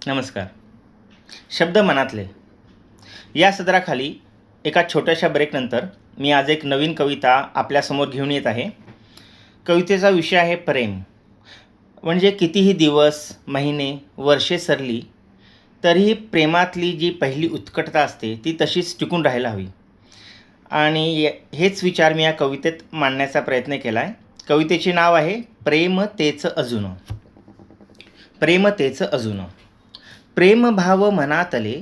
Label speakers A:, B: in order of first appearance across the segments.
A: नमस्कार. शब्द मनातले या सदराखाली एका छोट्याशा ब्रेकनंतर मी आज एक नवीन कविता आपल्यासमोर घेऊन येत आहे. कवितेचा विषय आहे प्रेम. म्हणजे कितीही दिवस, महिने, वर्षे सरली तरीही प्रेमातली जी पहिली उत्कटता असते ती तशीच टिकून राहायला हवी. आणि हेच विचार मी या कवितेत मांडण्याचा प्रयत्न केला आहे. कवितेचे नाव आहे प्रेम तेच अजून. प्रेम तेच अजून. प्रेम भाव मनातले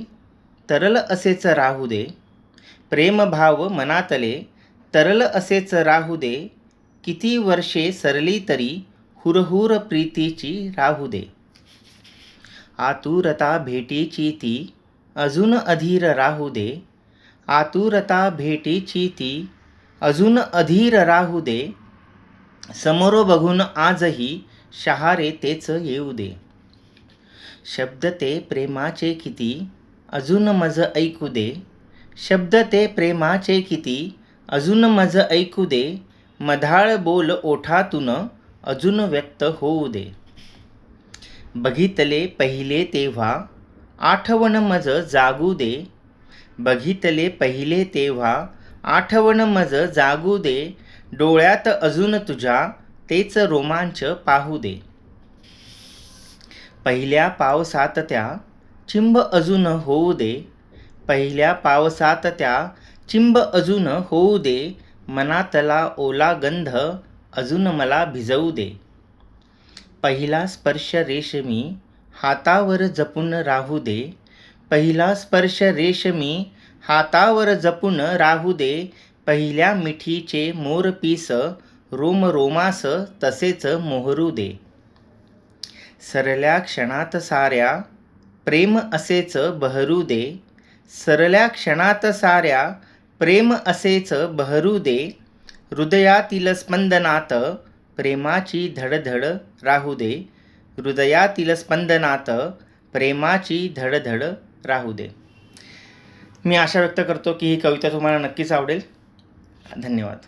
A: तरल असेच राहू दे. प्रेम भाव मनातले तरल असेच राहू दे. किती वर्षे सरली तरी हुरहुर प्रीतीची राहू दे. आतुरता भेटीची ती अजून अधीर राहू दे. आतुरता भेटीची ती अजून अधीर राहू दे. समोर बघून आजही शहारे तेच येऊ दे. शब्द ते प्रेमाचे किती अजून मज ऐकू दे. शब्द ते प्रेमाचे किती अजून मज ऐकू दे. मधाळ बोल ओठातून अजून व्यक्त होऊ दे. बघितले पहिले तेव्हा आठवण मज जागू दे. बघितले पहिले तेव्हा आठवण मज जागू दे. डोळ्यात अजून तुझ्या तेच रोमांच पाहू दे. पहिल्या पावसात त्या चिंब अजून होऊ दे. पहिल्या पावसात त्या चिंब अजून होऊ दे. मनातला ओला गंध अजून मला भिजवू दे. पहिला स्पर्श रेशमी हातावर जपून राहू दे. पहिला स्पर्श रेशमी हातावर जपून राहू दे. पहिल्या मिठीचे मोरपीस रोम रोमास तसेच मोहरू दे. सरल्या क्षणात साऱ्या प्रेम असेच बहरू दे. सरल्या क्षणात साऱ्या प्रेम असेच बहरू दे. हृदयातील स्पंदनात प्रेमाची धडधड राहू दे. हृदयातील स्पंदनात प्रेमाची धडधड राहू दे. मी आशा व्यक्त करतो की ही कविता तुम्हाला नक्कीच आवडेल. धन्यवाद.